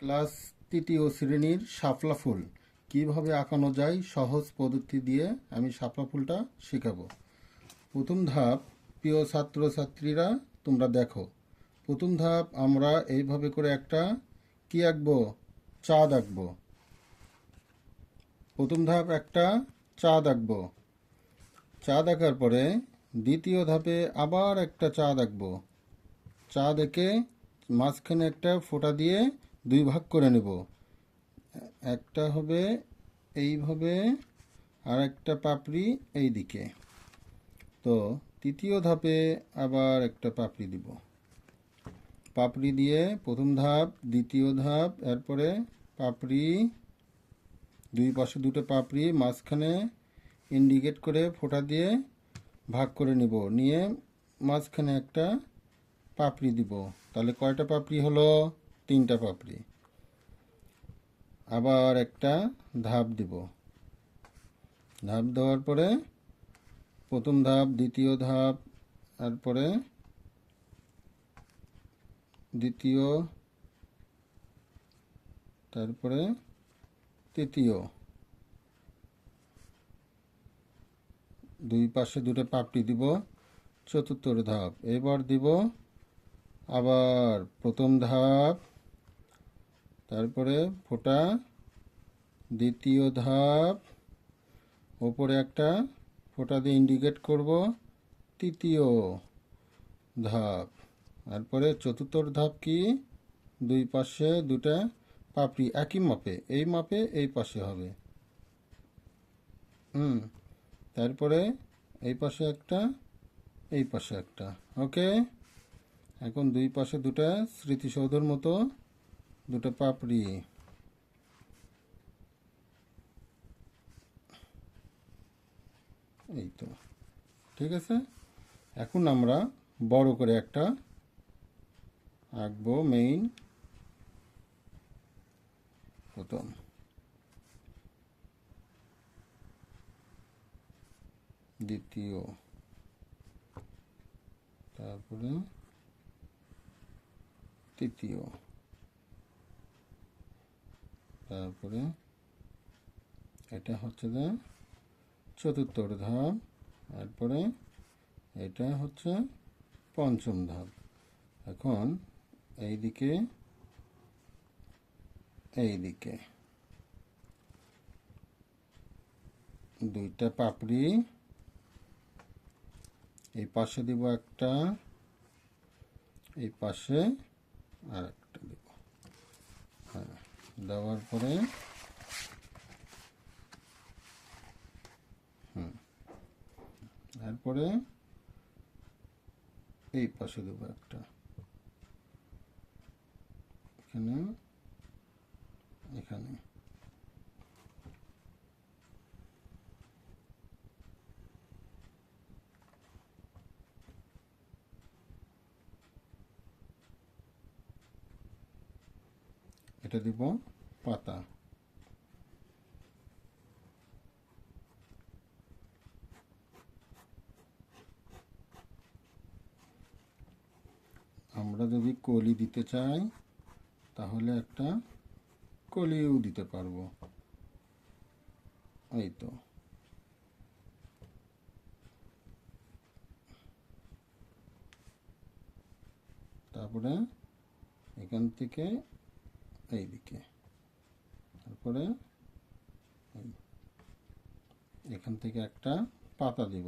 Class তৃতীয় শ্রেণীর শাপলা ফুল কিভাবে আঁকানো যায় সহজ পদ্ধতি দিয়ে আমি শাপলা ফুলটা শেখাবো। প্রথম ধাপ, প্রিয় ছাত্রছাত্রীরা তোমরা দেখো, প্রথম ধাপ আমরা এইভাবে করে একটা কি আঁকবো, চাঁদ আঁকবো। প্রথম ধাপ একটা চাঁদ আঁকবো। চাঁদ আঁকার পরে দ্বিতীয় ধাপে আবার একটা চাঁদ আঁকবো। চাঁদ এঁকে মাঝখানে একটা ফোঁটা দিয়ে দুই ভাগ করে নেব। একটা হবে এইভাবে আর একটা পাপড়ি এই দিকে। তো তৃতীয় ধাপে আবার একটা পাপড়ি দিব। পাপড়ি দিয়ে প্রথম ধাপ, দ্বিতীয় ধাপ, এরপরে পাপড়ি, দুই পাশে দুটো পাপড়ি, মাঝখানে ইন্ডিকেট করে ফোঁটা দিয়ে ভাগ করে নিব, নিয়ে মাঝখানে একটা পাপড়ি দিব। তাহলে কয়টা পাপড়ি হলো? তিনটা পাপড়ি। আবার একটা ধাপ দিব। ধাপ দেওয়ার পরে প্রথম ধাপ, দ্বিতীয় ধাপ, তারপরে দ্বিতীয়, তারপরে তৃতীয়, দুই পাশে দুটো পাপড়ি দিব। চতুর্থ ধাপ এবার দিব আবার প্রথম ধাপ, তারপরে ফোঁটা, দ্বিতীয় ধাপ, ওপরে একটা ফোঁটা দিয়ে ইন্ডিকেট করব, তৃতীয় ধাপ। তারপরে চতুর্থ ধাপ কি, দুই পাশে দুটা পাপড়ি একই মাপে, এই মাপে এই পাশে হবে। তারপরে এই পাশে একটা, এই পাশে একটা। ওকে, এখন দুই পাশে দুটা স্মৃতিসৌধের মতো দুটো পাপড়ি। এই তো ঠিক আছে। এখন আমরা বড় করে একটা আঁকবো। মেইন প্রথম, দ্বিতীয়, তারপরে তৃতীয়, তারপরে এটা হচ্ছে যে চতুর্থ ধাপ, তারপরে এটা হচ্ছে পঞ্চম ধাপ। এখন এইদিকে এইদিকে দুইটা পাপড়ি, এই পাশে দিব একটা, এই পাশে আর একটা দিব। হ্যাঁ, দেওয়ার পরে তারপরে এই পাশে দেবো একটা, এখানে, এখানে। এটা দিব পাতা। আমরা যদি কলি দিতে চাই তাহলে একটা কলিও দিতে পারবো। এই তো, তারপরে এখান থেকে এইদিকে, তারপরে এখান থেকে একটা পাতা দিব।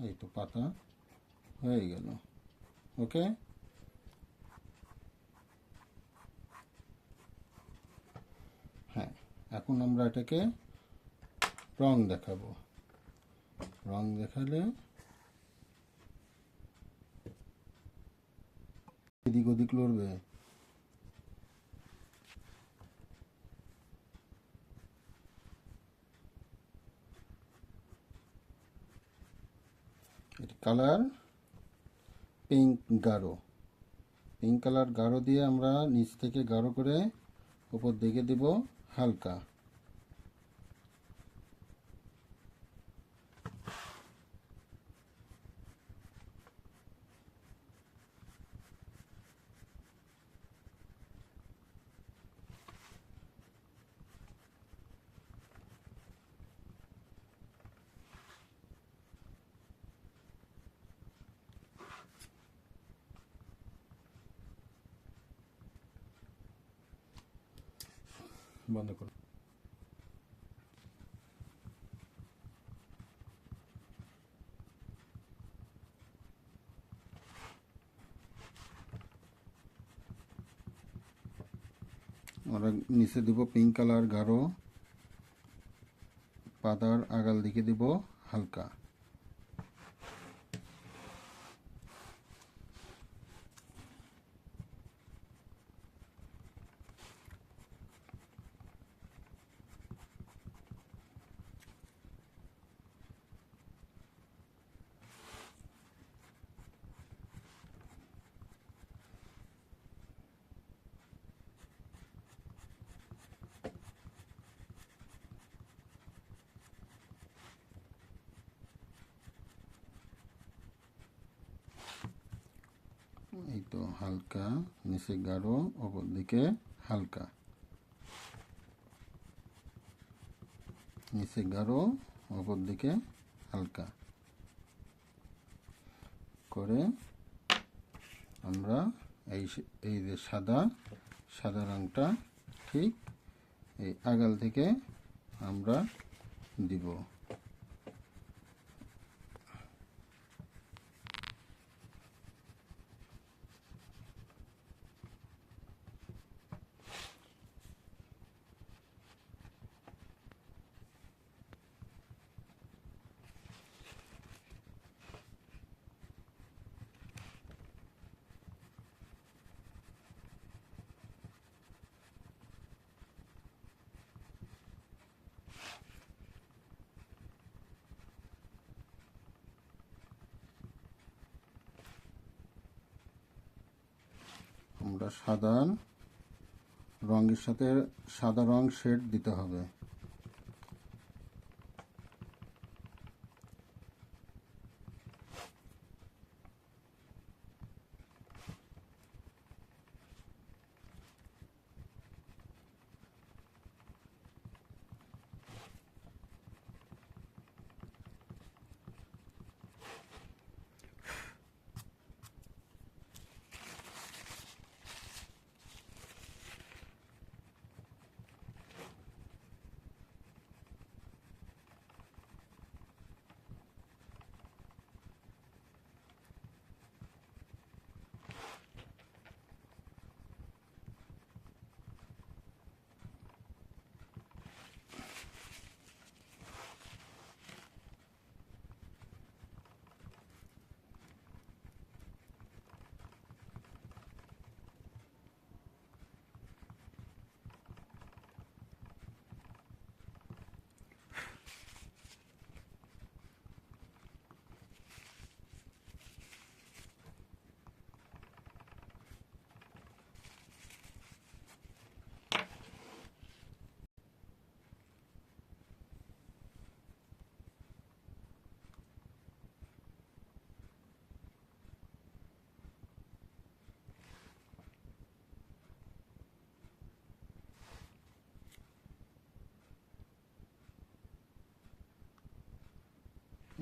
এই তো পাতা হয়ে গেল। ওকে, হ্যাঁ, এখন আমরা এটাকে রং দেখাবো। রং দেখালে এদিক ওদিক লড়বে। কালার পিঙ্ক গাঢ়, পিঙ্ক কালার গাঢ় দিয়ে আমরা নিচ থেকে গাঢ় করে উপর দিকে দেব হালকা। বন্ধ করো। আমরা নিচে দিব পিঙ্ক কালার গাঢ়, পাতার আগাল দিকে দিব হালকা। এই তো হালকা, নিচে গাঢ়, অপর দিকে হালকা, নিচে গাঢ়, অপর দিকে হালকা করে আমরা এই যে সাদা সাদা রঙটা ঠিক এই আগাল থেকে আমরা দিব। আমরা সাদা রঙের সাথে সাদা রং শেড দিতে হবে।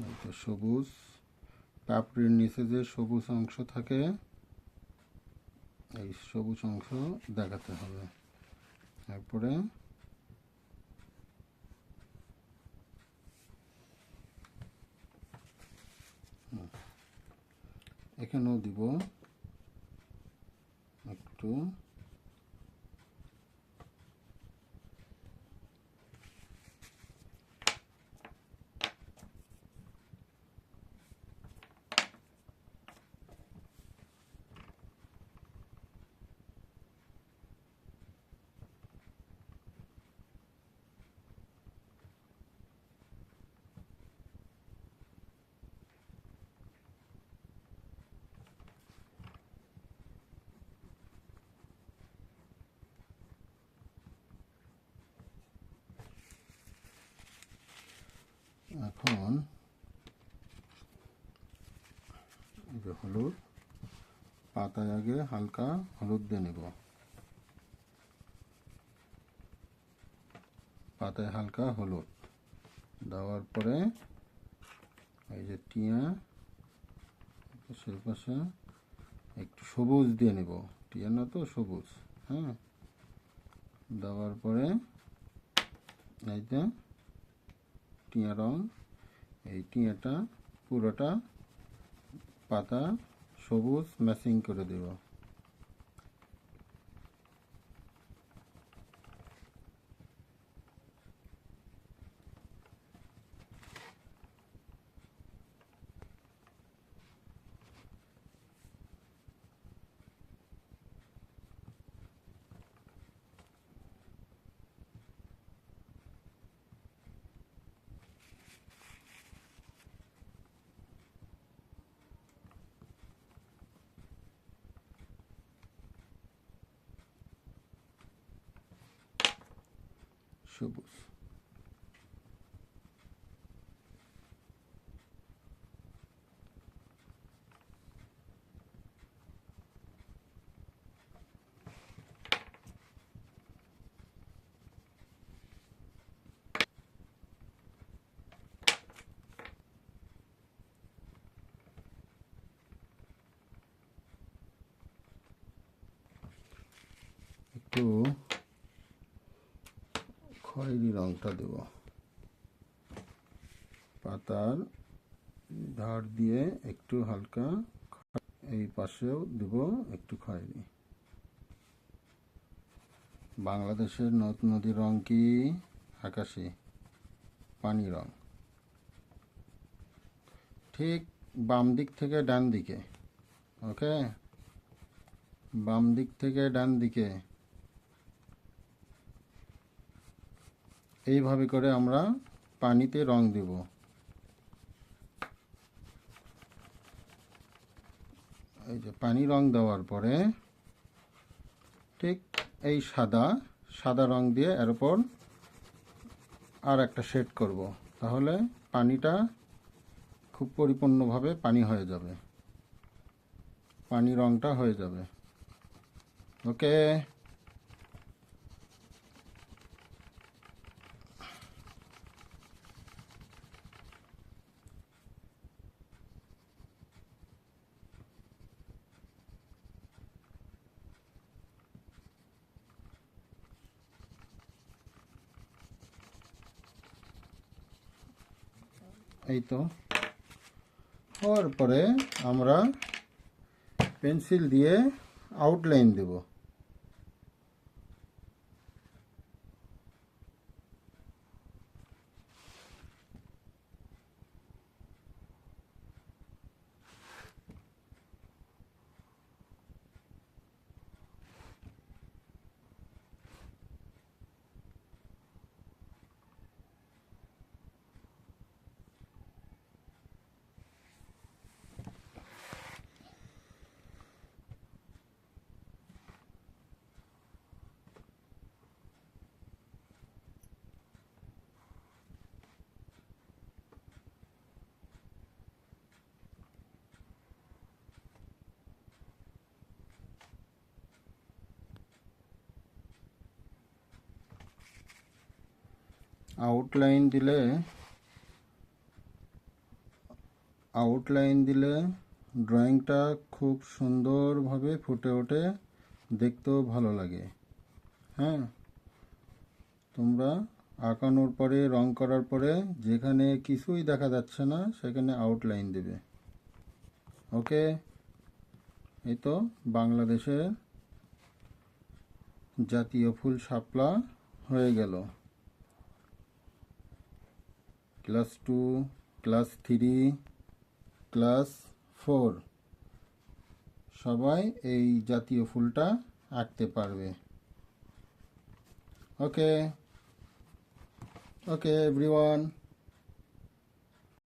এই তো সবুজ পাপড়ির নিচে যে সবুজ অংশ থাকে, এই সবুজ অংশ দেখাতে হবে। তারপরে এখানেও দিব একটু। এখন এই যে হলুদ, পাতায় আগে হালকা হলুদ দিয়ে নেব, পাতায় হালকা হলুদ দেওয়ার পরে এই যে টিয়া পাশের পাশে একটু সবুজ দিয়ে নেব, টিয়া না তো সবুজ, হ্যাঁ। দেওয়ার পরে এই যে টিয়া রং, এই টিয়াটা পুরোটা পাতা সবুজ ম্যাচিং করে দেব। সবুজ। একটু খয়েরি রংটা দেব, পাতার ধার দিয়ে একটু হালকা, এই পাশেও দেব একটু খয়েরি। বাংলাদেশের নদ নদীর রং কি? আকাশি পানি রং। ঠিক বাম দিক থেকে ডান দিকে, ওকে, বাম দিক থেকে ডান দিকে, এইভাবে করে আমরা পানিতে রং দেব। এই যে পানি রং দেওয়ার পরে ঠিক এই সাদা সাদা রং দিয়ে এর উপর আর একটা শেড করব, তাহলে পানিটা খুব পরিপূর্ণভাবে পানি হয়ে যাবে, পানি রংটা হয়ে যাবে। ওকে, এই তো হওয়ার পরে আমরা পেন্সিল দিয়ে আউটলাইন দেব। আউটলাইন দিলে ড্রয়িংটা খুব সুন্দরভাবে ফুটে ওঠে, দেখতেও ভালো লাগে। হ্যাঁ, তোমরা আঁকানোর পরে রং করার পরে যেখানে কিছুই দেখা যাচ্ছে না সেখানে আউটলাইন দেবে। ওকে, এই তো বাংলাদেশের জাতীয় ফুল শাপলা হয়ে গেল। ক্লাস 2, ক্লাস 3, ক্লাস 4 সবাই এই জাতীয় ফুলটা আঁকতে পারবে। ওকে, ওকে এভরিওয়ান।